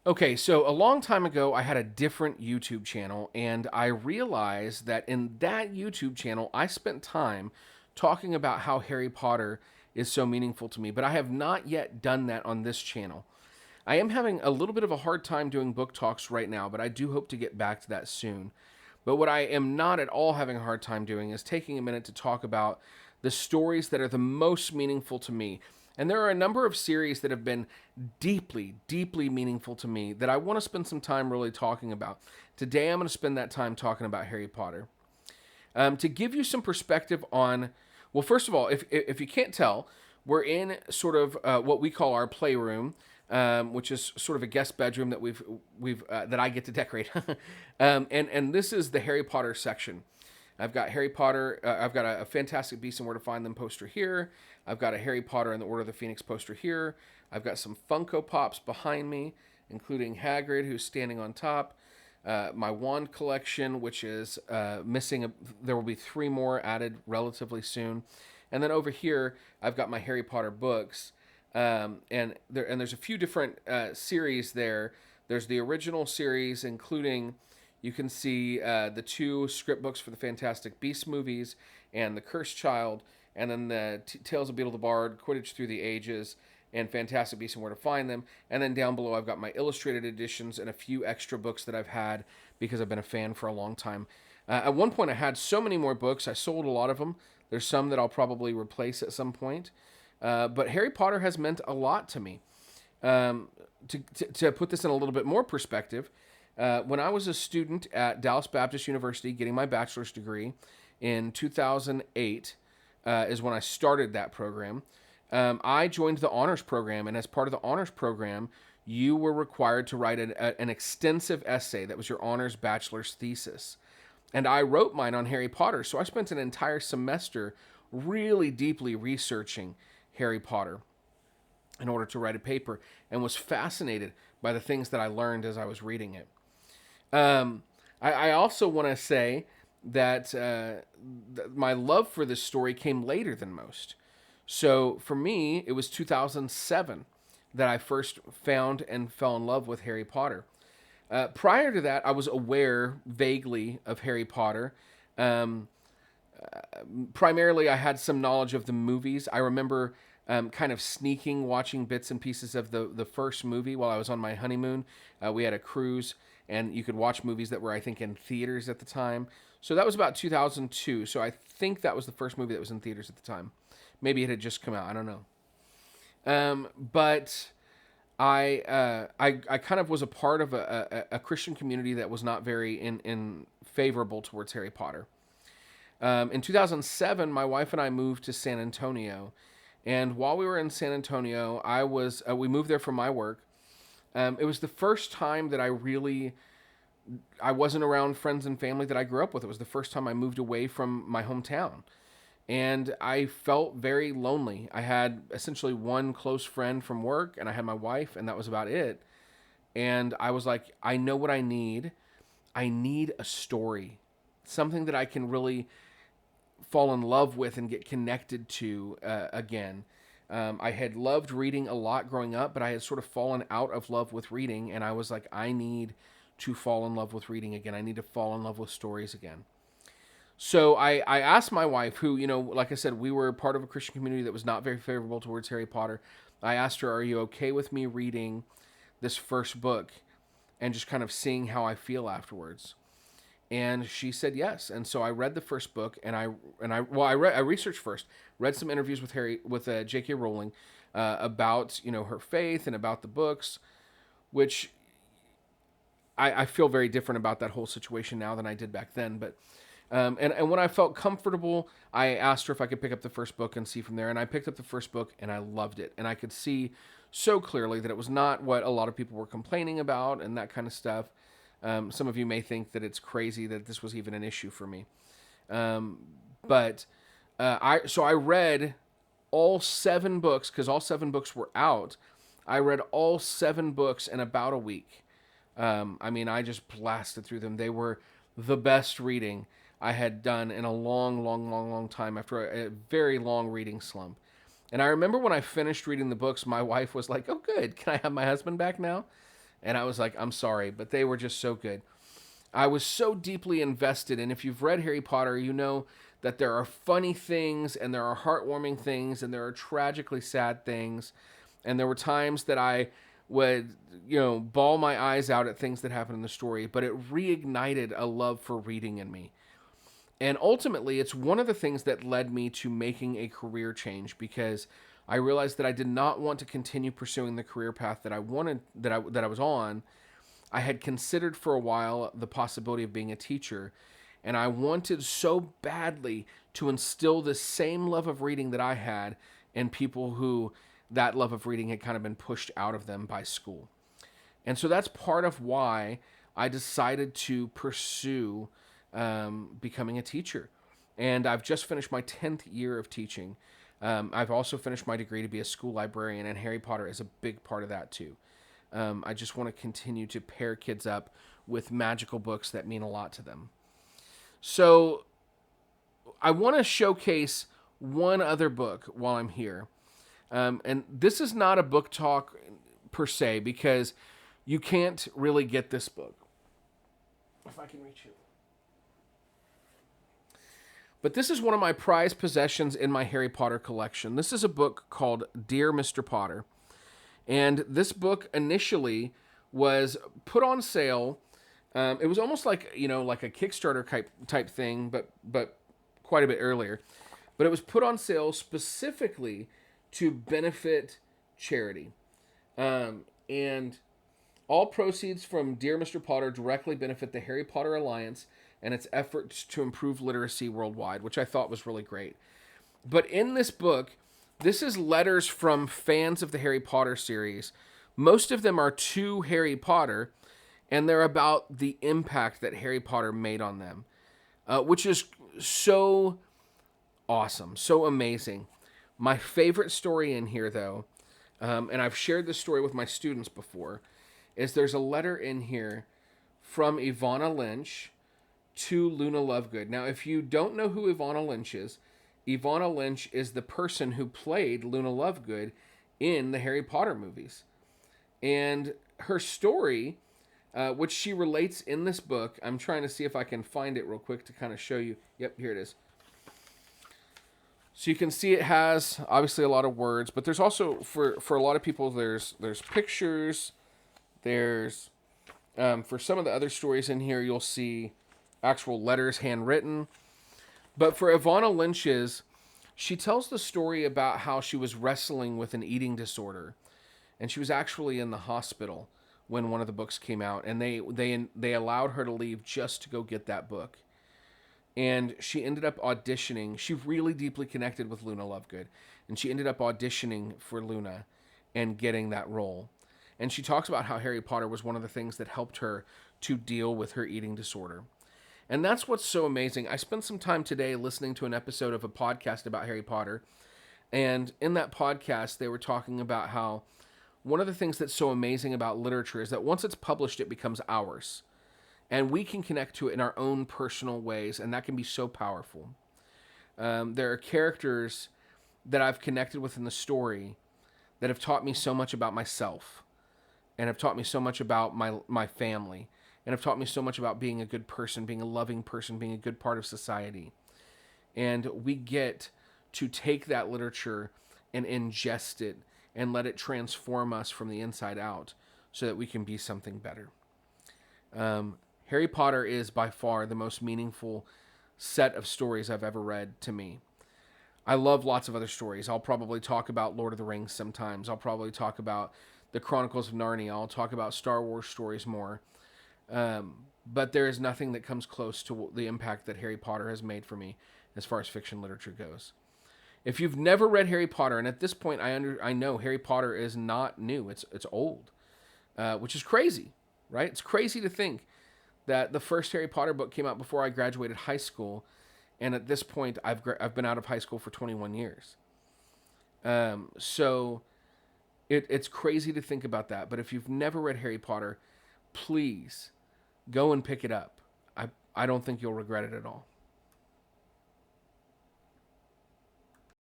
Okay, so a long time ago, I had a different YouTube channel, and I realized that in that YouTube channel, I spent time talking about how Harry Potter is so meaningful to me, but I have not yet done that on this channel. I am having a little bit of a hard time doing book talks right now, but I do hope to get back to that soon. But what I am not at all having a hard time doing is taking a minute to talk about the stories that are the most meaningful to me. And there are a number of series that have been deeply, deeply meaningful to me that I want to spend some time really talking about. Today, I'm going to spend that time talking about Harry Potter. To give you some perspective on, well, first of all, if you can't tell, we're in sort of what we call our playroom, which is sort of a guest bedroom that we've that I get to decorate, and this is the Harry Potter section. I've got Harry Potter. I've got a Fantastic Beasts and Where to Find Them poster here. I've got a Harry Potter and the Order of the Phoenix poster here. I've got some Funko Pops behind me, including Hagrid, who's standing on top. My wand collection, which is missing. There will be 3 more added relatively soon. And then over here, I've got my Harry Potter books. And there's a few different series there. There's the original series, including you can see the 2 script books for the Fantastic Beasts movies and the Cursed Child, and then the Tales of Beetle the Bard, Quidditch Through the Ages, and Fantastic Beasts and Where to Find Them. And then down below, I've got my illustrated editions and a few extra books that I've had because I've been a fan for a long time. At one point, I had so many more books. I sold a lot of them. There's some that I'll probably replace at some point. But Harry Potter has meant a lot to me. To put this in a little bit more perspective, when I was a student at Dallas Baptist University getting my bachelor's degree in 2008, is when I started that program. I joined the honors program, and as part of the honors program, you were required to write an extensive essay that was your honors bachelor's thesis. And I wrote mine on Harry Potter, so I spent an entire semester really deeply researching Harry Potter in order to write a paper, and was fascinated by the things that I learned as I was reading it. I also want to say that my love for this story came later than most. So for me, it was 2007 that I first found and fell in love with Harry Potter. Prior to that, I was aware vaguely of Harry Potter. Primarily, I had some knowledge of the movies. I remember kind of sneaking watching bits and pieces of the first movie while I was on my honeymoon. We had a cruise, and you could watch movies that were, I think, in theaters at the time. So that was about 2002. So I think that was the first movie that was in theaters at the time. Maybe it had just come out. I don't know. But I kind of was a part of a Christian community that was not very in favorable towards Harry Potter. In 2007, my wife and I moved to San Antonio, and while we were in San Antonio, we moved there for my work. It was the first time that I wasn't around friends and family that I grew up with. It was the first time I moved away from my hometown, and I felt very lonely. I had essentially one close friend from work, and I had my wife, and that was about it. And I was like, I know what I need. I need a story, something that I can really fall in love with and get connected to again. I had loved reading a lot growing up, but I had sort of fallen out of love with reading, and I was like, I need to fall in love with reading again. I need to fall in love with stories again. So I asked my wife, who, like I said, we were part of a Christian community that was not very favorable towards Harry Potter. I asked her, are you okay with me reading this first book and just kind of seeing how I feel afterwards? And she said yes. And so I read the first book, and I researched first, read some interviews with J.K. Rowling about her faith and about the books, which I feel very different about that whole situation now than I did back then. But and when I felt comfortable, I asked her if I could pick up the first book and see from there. And I picked up the first book, and I loved it. And I could see so clearly that it was not what a lot of people were complaining about and that kind of stuff. Some of you may think that it's crazy that this was even an issue for me. But I read all 7 books, because all 7 books were out. I read all 7 books in about a week. I just blasted through them. They were the best reading I had done in a long time after a very long reading slump. And I remember when I finished reading the books, my wife was like, "Oh, good. Can I have my husband back now?" And I was like, I'm sorry, but they were just so good. I was so deeply invested, and if you've read Harry Potter, you know that there are funny things, and there are heartwarming things, and there are tragically sad things. And there were times that I would, bawl my eyes out at things that happened in the story, but it reignited a love for reading in me. And ultimately, it's one of the things that led me to making a career change, because I realized that I did not want to continue pursuing the career path that I wanted, that I was on. I had considered for a while the possibility of being a teacher, and I wanted so badly to instill the same love of reading that I had in people who that love of reading had kind of been pushed out of them by school. And so that's part of why I decided to pursue becoming a teacher. And I've just finished my 10th year of teaching. I've also finished my degree to be a school librarian, and Harry Potter is a big part of that too. I just want to continue to pair kids up with magical books that mean a lot to them. So I want to showcase one other book while I'm here. And this is not a book talk per se, because you can't really get this book. If I can reach it. But this is one of my prized possessions in my Harry Potter collection. This is a book called Dear Mr. Potter. And this book initially was put on sale. It was almost like, like a Kickstarter type thing, but quite a bit earlier. But it was put on sale specifically to benefit charity. And all proceeds from Dear Mr. Potter directly benefit the Harry Potter Alliance and its efforts to improve literacy worldwide, which I thought was really great. But in this book, this is letters from fans of the Harry Potter series. Most of them are to Harry Potter, and they're about the impact that Harry Potter made on them, which is so awesome, so amazing. My favorite story in here, though, and I've shared this story with my students before, is there's a letter in here from Ivana Lynch to Luna Lovegood. Now, if you don't know who Ivana Lynch is the person who played Luna Lovegood in the Harry Potter movies. And her story, which she relates in this book, I'm trying to see if I can find it real quick to kind of show you. Yep, here it is. So you can see it has obviously a lot of words, but there's also, for a lot of people, there's pictures. There's, for some of the other stories in here, you'll see actual letters handwritten. But for Ivana Lynch's, she tells the story about how she was wrestling with an eating disorder, and she was actually in the hospital when one of the books came out, and they allowed her to leave just to go get that book. And she ended up auditioning. She really deeply connected with Luna Lovegood, and she ended up auditioning for Luna and getting that role. And she talks about how Harry Potter was one of the things that helped her to deal with her eating disorder. And that's what's so amazing. I spent some time today listening to an episode of a podcast about Harry Potter. And in that podcast, they were talking about how one of the things that's so amazing about literature is that once it's published, it becomes ours. And we can connect to it in our own personal ways, and that can be so powerful. There are characters that I've connected with in the story that have taught me so much about myself, and have taught me so much about my family, and have taught me so much about being a good person, being a loving person, being a good part of society. And we get to take that literature and ingest it and let it transform us from the inside out so that we can be something better. Harry Potter is by far the most meaningful set of stories I've ever read to me. I love lots of other stories. I'll probably talk about Lord of the Rings sometimes. I'll probably talk about the Chronicles of Narnia. I'll talk about Star Wars stories more. But there is nothing that comes close to the impact that Harry Potter has made for me as far as fiction literature goes. If you've never read Harry Potter, and at this point I know Harry Potter is not new. It's old, which is crazy, right? It's crazy to think that the first Harry Potter book came out before I graduated high school, and at this point I've been out of high school for 21 years. So it's crazy to think about that. But if you've never read Harry Potter, please go and pick it up. I don't think you'll regret it at all.